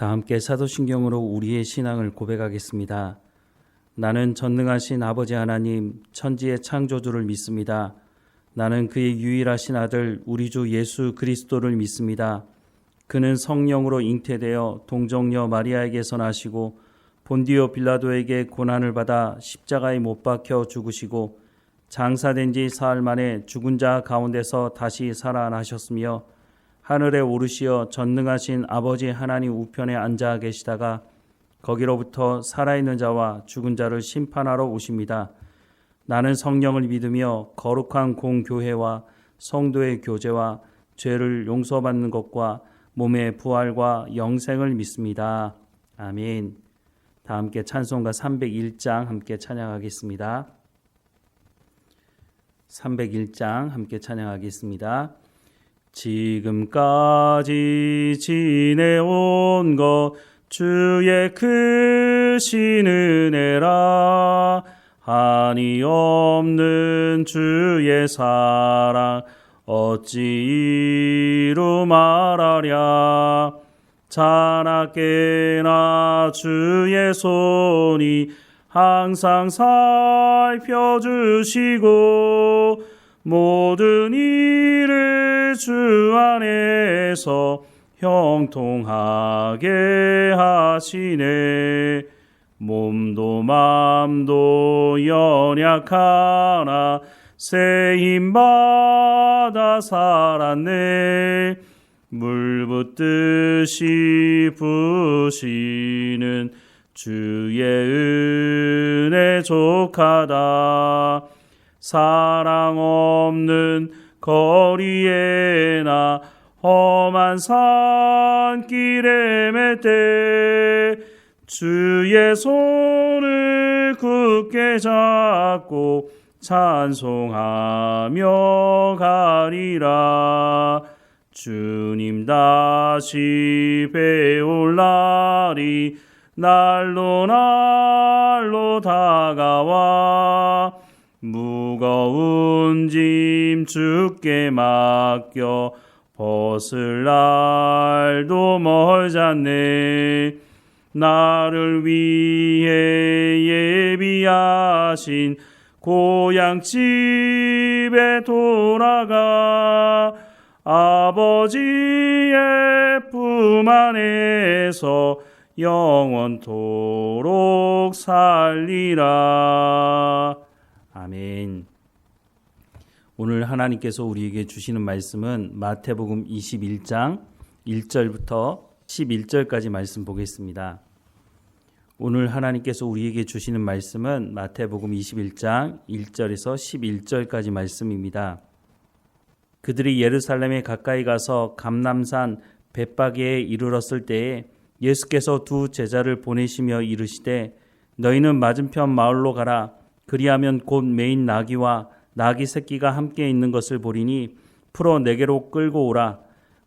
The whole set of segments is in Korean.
다 함께 사도신경으로 우리의 신앙을 고백하겠습니다. 나는 전능하신 아버지 하나님, 천지의 창조주를 믿습니다. 나는 그의 유일하신 아들 우리 주 예수 그리스도를 믿습니다. 그는 성령으로 잉태되어 동정녀 마리아에게서 나시고 본디오 빌라도에게 고난을 받아 십자가에 못 박혀 죽으시고 장사된 지 사흘 만에 죽은 자 가운데서 다시 살아나셨으며 하늘에 오르시어 전능하신 아버지 하나님 우편에 앉아 계시다가 거기로부터 살아있는 자와 죽은 자를 심판하러 오십니다. 나는 성령을 믿으며 거룩한 공교회와 성도의 교제와 죄를 용서받는 것과 몸의 부활과 영생을 믿습니다. 아멘. 다 함께 찬송가 301장 함께 찬양하겠습니다. 301장 함께 찬양하겠습니다. 지금까지 지내온 것 주의 크신 은혜라. 한이 없는 주의 사랑 어찌 이루 말하랴. 자나깨나 주의 손이 항상 살펴주시고 모든 일을 주 안에서 형통하게 하시네. 몸도 맘도 연약하나 새 힘받아 살았네. 물 붓듯이 부시는 주의 은혜 족하다. 사랑 없는 거리에나 험한 산길에 맬 때 주의 손을 굳게 잡고 찬송하며 가리라. 주님 다시 배올 날이 날로 날로 다가와 무거운 짐 주께 맡겨 벗을 날도 멀잖네. 나를 위해 예비하신 고향집에 돌아가 아버지의 품 안에서 영원토록 살리라. 아멘. 오늘 하나님께서 우리에게 주시는 말씀은 마태복음 21장 1절부터 11절까지 말씀 보겠습니다. 오늘 하나님께서 우리에게 주시는 말씀은 마태복음 21장 1절에서 11절까지 말씀입니다. 그들이 예루살렘에 가까이 가서 감람산 벳바게에 이르렀을 때에 예수께서 두 제자를 보내시며 이르시되 너희는 맞은편 마을로 가라. 그리하면 곧 매인 나귀와 나귀 새끼가 함께 있는 것을 보리니 풀어 내게로 끌고 오라.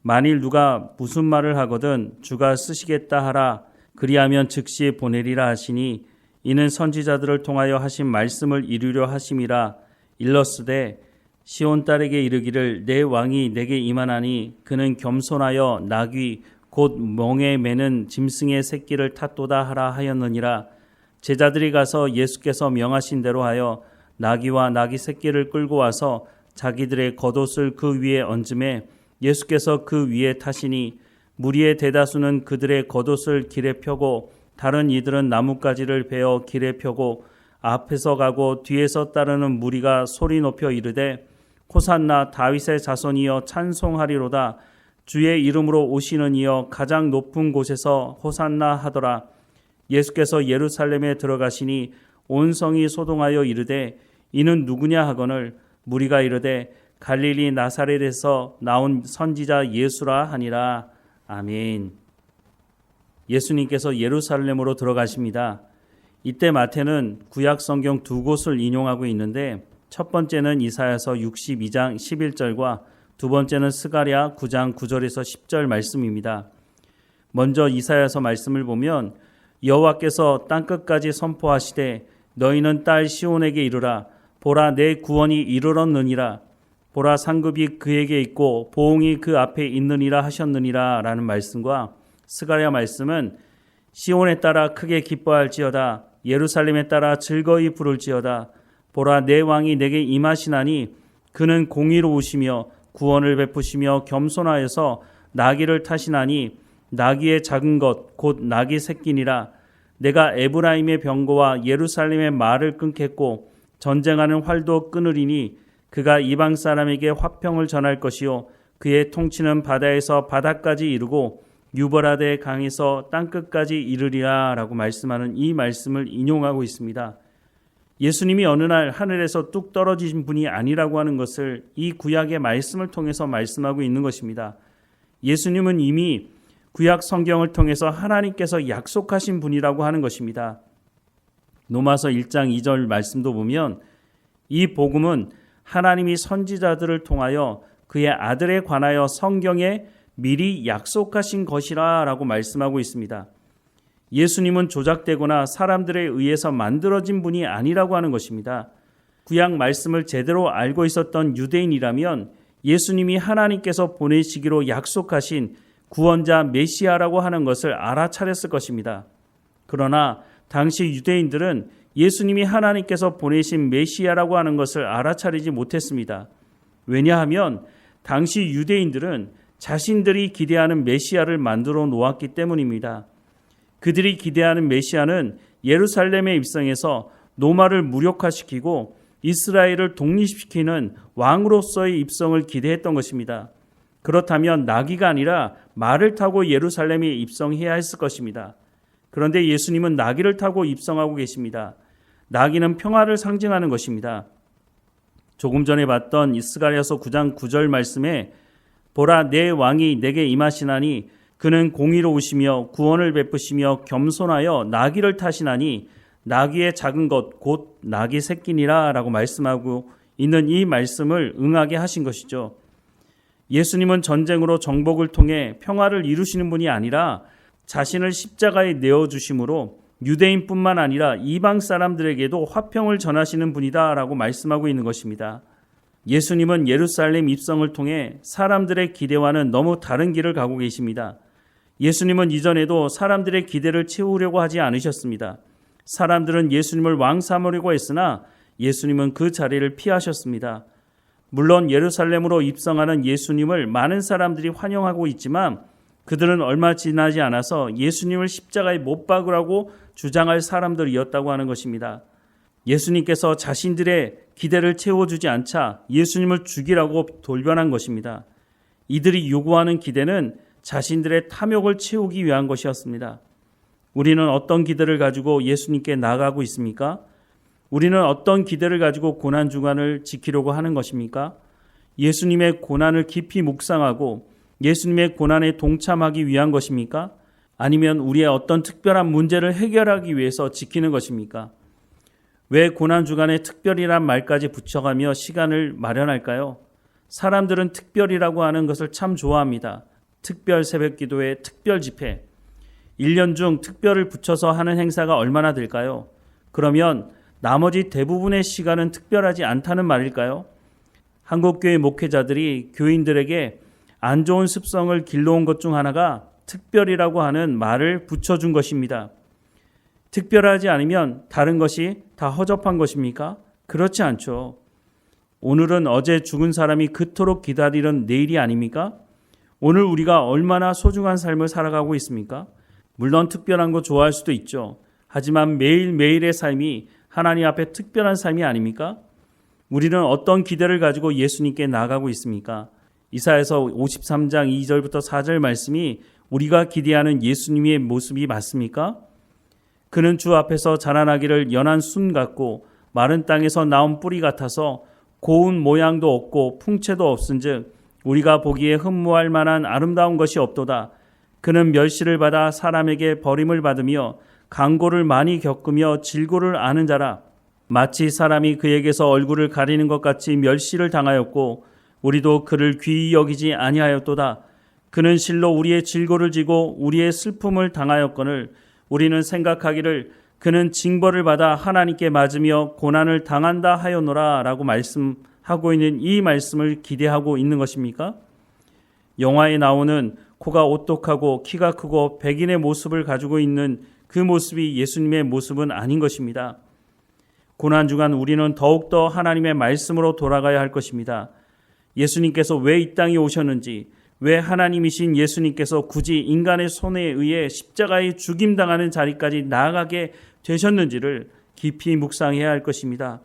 만일 누가 무슨 말을 하거든 주가 쓰시겠다 하라. 그리하면 즉시 보내리라 하시니 이는 선지자들을 통하여 하신 말씀을 이루려 하심이라. 일렀으되 시온 딸에게 이르기를 내 왕이 내게 임하나니 그는 겸손하여 나귀 곧 멍에 매는 짐승의 새끼를 탔도다 하라 하였느니라. 제자들이 가서 예수께서 명하신 대로 하여 나귀와 나귀 새끼를 끌고 와서 자기들의 겉옷을 그 위에 얹음에 예수께서 그 위에 타시니 무리의 대다수는 그들의 겉옷을 길에 펴고 다른 이들은 나뭇가지를 베어 길에 펴고 앞에서 가고 뒤에서 따르는 무리가 소리 높여 이르되 호산나 다윗의 자손이여 찬송하리로다. 주의 이름으로 오시는 이여 가장 높은 곳에서 호산나 하더라. 예수께서 예루살렘에 들어가시니 온 성이 소동하여 이르되 이는 누구냐 하거늘 무리가 이르되 갈릴리 나사렛에서 나온 선지자 예수라 하니라. 아멘. 예수님께서 예루살렘으로 들어가십니다. 이때 마태는 구약 성경 두 곳을 인용하고 있는데 첫 번째는 이사야서 62장 11절과 두 번째는 스가랴 9장 9절에서 10절 말씀입니다. 먼저 이사야서 말씀을 보면 여호와께서 땅끝까지 선포하시되 너희는 딸 시온에게 이르라. 보라 내 구원이 이르렀느니라. 보라 상급이 그에게 있고 보응이 그 앞에 있느니라 하셨느니라 라는 말씀과 스가랴 말씀은 시온에 따라 크게 기뻐할지어다. 예루살렘에 따라 즐거이 부를지어다. 보라, 내 왕이 내게 임하시나니 그는 공의로우시며 구원을 베푸시며 겸손하여서 나귀를 타시나니 나귀의 작은 것 곧 나귀 새끼니라. 내가 에브라임의 병거와 예루살렘의 말을 끊겠고 전쟁하는 활도 끊으리니 그가 이방 사람에게 화평을 전할 것이요 그의 통치는 바다에서 바다까지 이르고 유버라데 강에서 땅끝까지 이르리라 라고 말씀하는 이 말씀을 인용하고 있습니다. 예수님이 어느 날 하늘에서 뚝 떨어지신 분이 아니라고 하는 것을 이 구약의 말씀을 통해서 말씀하고 있는 것입니다. 예수님은 이미 구약 성경을 통해서 하나님께서 약속하신 분이라고 하는 것입니다. 로마서 1장 2절 말씀도 보면 이 복음은 하나님이 선지자들을 통하여 그의 아들에 관하여 성경에 미리 약속하신 것이라 라고 말씀하고 있습니다. 예수님은 조작되거나 사람들에 의해서 만들어진 분이 아니라고 하는 것입니다. 구약 말씀을 제대로 알고 있었던 유대인이라면 예수님이 하나님께서 보내시기로 약속하신 구원자 메시아라고 하는 것을 알아차렸을 것입니다. 그러나 당시 유대인들은 예수님이 하나님께서 보내신 메시아라고 하는 것을 알아차리지 못했습니다. 왜냐하면 당시 유대인들은 자신들이 기대하는 메시아를 만들어 놓았기 때문입니다. 그들이 기대하는 메시아는 예루살렘에 입성해서 노마를 무력화시키고 이스라엘을 독립시키는 왕으로서의 입성을 기대했던 것입니다. 그렇다면 나귀가 아니라 말을 타고 예루살렘에 입성해야 했을 것입니다. 그런데 예수님은 나귀를 타고 입성하고 계십니다. 나귀는 평화를 상징하는 것입니다. 조금 전에 봤던 스가랴서 9장 9절 말씀에 보라, 내 왕이 내게 임하시나니 그는 공의로우시며 구원을 베푸시며 겸손하여 나귀를 타시나니 나귀의 작은 것 곧 나귀 새끼니라 라고 말씀하고 있는 이 말씀을 응하게 하신 것이죠. 예수님은 전쟁으로 정복을 통해 평화를 이루시는 분이 아니라 자신을 십자가에 내어주심으로 유대인뿐만 아니라 이방 사람들에게도 화평을 전하시는 분이다 라고 말씀하고 있는 것입니다. 예수님은 예루살렘 입성을 통해 사람들의 기대와는 너무 다른 길을 가고 계십니다. 예수님은 이전에도 사람들의 기대를 채우려고 하지 않으셨습니다. 사람들은 예수님을 왕 삼으려고 했으나 예수님은 그 자리를 피하셨습니다. 물론 예루살렘으로 입성하는 예수님을 많은 사람들이 환영하고 있지만 그들은 얼마 지나지 않아서 예수님을 십자가에 못 박으라고 주장할 사람들이었다고 하는 것입니다. 예수님께서 자신들의 기대를 채워주지 않자 예수님을 죽이라고 돌변한 것입니다. 이들이 요구하는 기대는 자신들의 탐욕을 채우기 위한 것이었습니다. 우리는 어떤 기대를 가지고 예수님께 나아가고 있습니까? 우리는 어떤 기대를 가지고 고난주간을 지키려고 하는 것입니까? 예수님의 고난을 깊이 묵상하고 예수님의 고난에 동참하기 위한 것입니까? 아니면 우리의 어떤 특별한 문제를 해결하기 위해서 지키는 것입니까? 왜 고난주간에 특별이란 말까지 붙여가며 시간을 마련할까요? 사람들은 특별이라고 하는 것을 참 좋아합니다. 특별 새벽기도회, 특별 집회, 1년 중 특별을 붙여서 하는 행사가 얼마나 될까요? 그러면 나머지 대부분의 시간은 특별하지 않다는 말일까요? 한국교회 목회자들이 교인들에게 안 좋은 습성을 길러온 것 중 하나가 특별이라고 하는 말을 붙여준 것입니다. 특별하지 않으면 다른 것이 다 허접한 것입니까? 그렇지 않죠. 오늘은 어제 죽은 사람이 그토록 기다리는 내일이 아닙니까? 오늘 우리가 얼마나 소중한 삶을 살아가고 있습니까? 물론 특별한 거 좋아할 수도 있죠. 하지만 매일매일의 삶이 하나님 앞에 특별한 삶이 아닙니까? 우리는 어떤 기대를 가지고 예수님께 나아가고 있습니까? 이사야서 53장 2절부터 4절 말씀이 우리가 기대하는 예수님의 모습이 맞습니까? 그는 주 앞에서 자라나기를 연한 순 같고 마른 땅에서 나온 뿌리 같아서 고운 모양도 없고 풍채도 없은즉 우리가 보기에 흠모할 만한 아름다운 것이 없도다. 그는 멸시를 받아 사람에게 버림을 받으며 강고를 많이 겪으며 질고를 아는 자라. 마치 사람이 그에게서 얼굴을 가리는 것 같이 멸시를 당하였고 우리도 그를 귀히 여기지 아니하였도다. 그는 실로 우리의 질고를 지고 우리의 슬픔을 당하였거늘 우리는 생각하기를 그는 징벌을 받아 하나님께 맞으며 고난을 당한다 하였노라 라고 말씀하고 있는 이 말씀을 기대하고 있는 것입니까? 영화에 나오는 코가 오똑하고 키가 크고 백인의 모습을 가지고 있는 그 모습이 예수님의 모습은 아닌 것입니다. 고난주간 우리는 더욱더 하나님의 말씀으로 돌아가야 할 것입니다. 예수님께서 왜 이 땅에 오셨는지, 왜 하나님이신 예수님께서 굳이 인간의 손에 의해 십자가에 죽임당하는 자리까지 나아가게 되셨는지를 깊이 묵상해야 할 것입니다.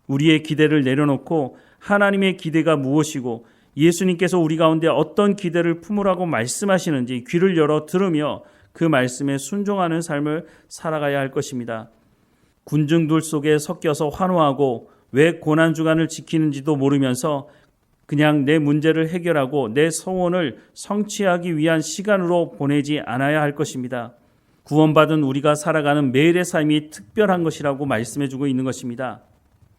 우리의 기대를 내려놓고 하나님의 기대가 무엇이고 예수님께서 우리 가운데 어떤 기대를 품으라고 말씀하시는지 귀를 열어 들으며 그 말씀에 순종하는 삶을 살아가야 할 것입니다. 군중들 속에 섞여서 환호하고 왜 고난주간을 지키는지도 모르면서 그냥 내 문제를 해결하고 내 소원을 성취하기 위한 시간으로 보내지 않아야 할 것입니다. 구원받은 우리가 살아가는 매일의 삶이 특별한 것이라고 말씀해주고 있는 것입니다.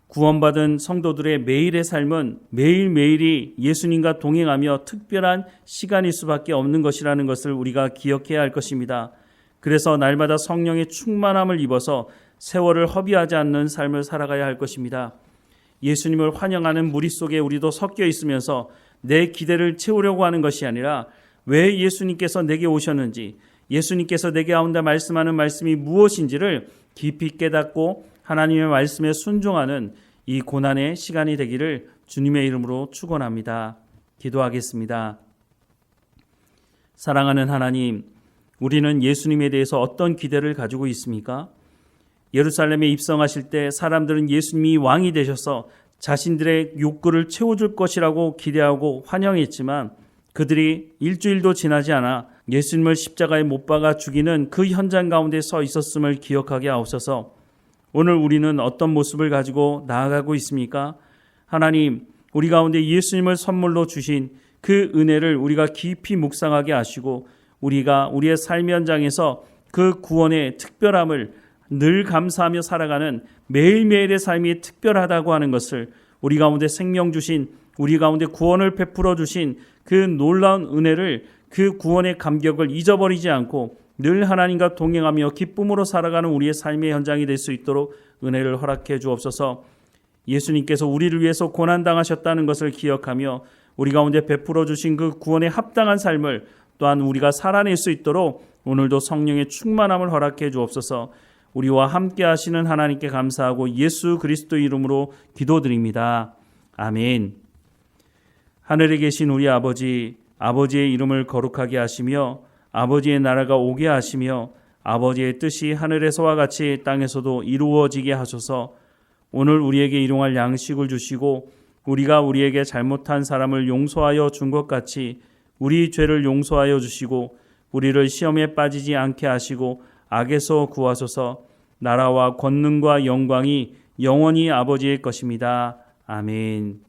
구원받은 성도들의 매일의 삶은 매일매일이 예수님과 동행하며 특별한 시간일 수밖에 없는 것이라는 것을 우리가 기억해야 할 것입니다. 그래서 날마다 성령의 충만함을 입어서 세월을 허비하지 않는 삶을 살아가야 할 것입니다. 예수님을 환영하는 무리 속에 우리도 섞여 있으면서 내 기대를 채우려고 하는 것이 아니라 왜 예수님께서 내게 오셨는지, 예수님께서 내게 가운데 말씀하는 말씀이 무엇인지를 깊이 깨닫고 하나님의 말씀에 순종하는 이 고난의 시간이 되기를 주님의 이름으로 축원합니다. 기도하겠습니다. 사랑하는 하나님, 우리는 예수님에 대해서 어떤 기대를 가지고 있습니까? 예루살렘에 입성하실 때 사람들은 예수님이 왕이 되셔서 자신들의 욕구를 채워줄 것이라고 기대하고 환영했지만 그들이 일주일도 지나지 않아 예수님을 십자가에 못 박아 죽이는 그 현장 가운데 서 있었음을 기억하게 하옵소서. 오늘 우리는 어떤 모습을 가지고 나아가고 있습니까? 하나님, 우리 가운데 예수님을 선물로 주신 그 은혜를 우리가 깊이 묵상하게 하시고 우리가 우리의 삶 현장에서 그 구원의 특별함을 늘 감사하며 살아가는 매일매일의 삶이 특별하다고 하는 것을 우리 가운데 생명 주신, 우리 가운데 구원을 베풀어 주신 그 놀라운 은혜를, 그 구원의 감격을 잊어버리지 않고 늘 하나님과 동행하며 기쁨으로 살아가는 우리의 삶의 현장이 될 수 있도록 은혜를 허락해 주옵소서. 예수님께서 우리를 위해서 고난당하셨다는 것을 기억하며 우리 가운데 베풀어 주신 그 구원에 합당한 삶을 또한 우리가 살아낼 수 있도록 오늘도 성령의 충만함을 허락해 주옵소서. 우리와 함께 하시는 하나님께 감사하고 예수 그리스도 이름으로 기도드립니다. 아멘. 하늘에 계신 우리 아버지, 아버지의 이름을 거룩하게 하시며 아버지의 나라가 오게 하시며 아버지의 뜻이 하늘에서와 같이 땅에서도 이루어지게 하소서. 오늘 우리에게 일용할 양식을 주시고 우리가 우리에게 잘못한 사람을 용서하여 준 것 같이 우리 죄를 용서하여 주시고 우리를 시험에 빠지지 않게 하시고 악에서 구하소서. 나라와 권능과 영광이 영원히 아버지의 것입니다. 아멘.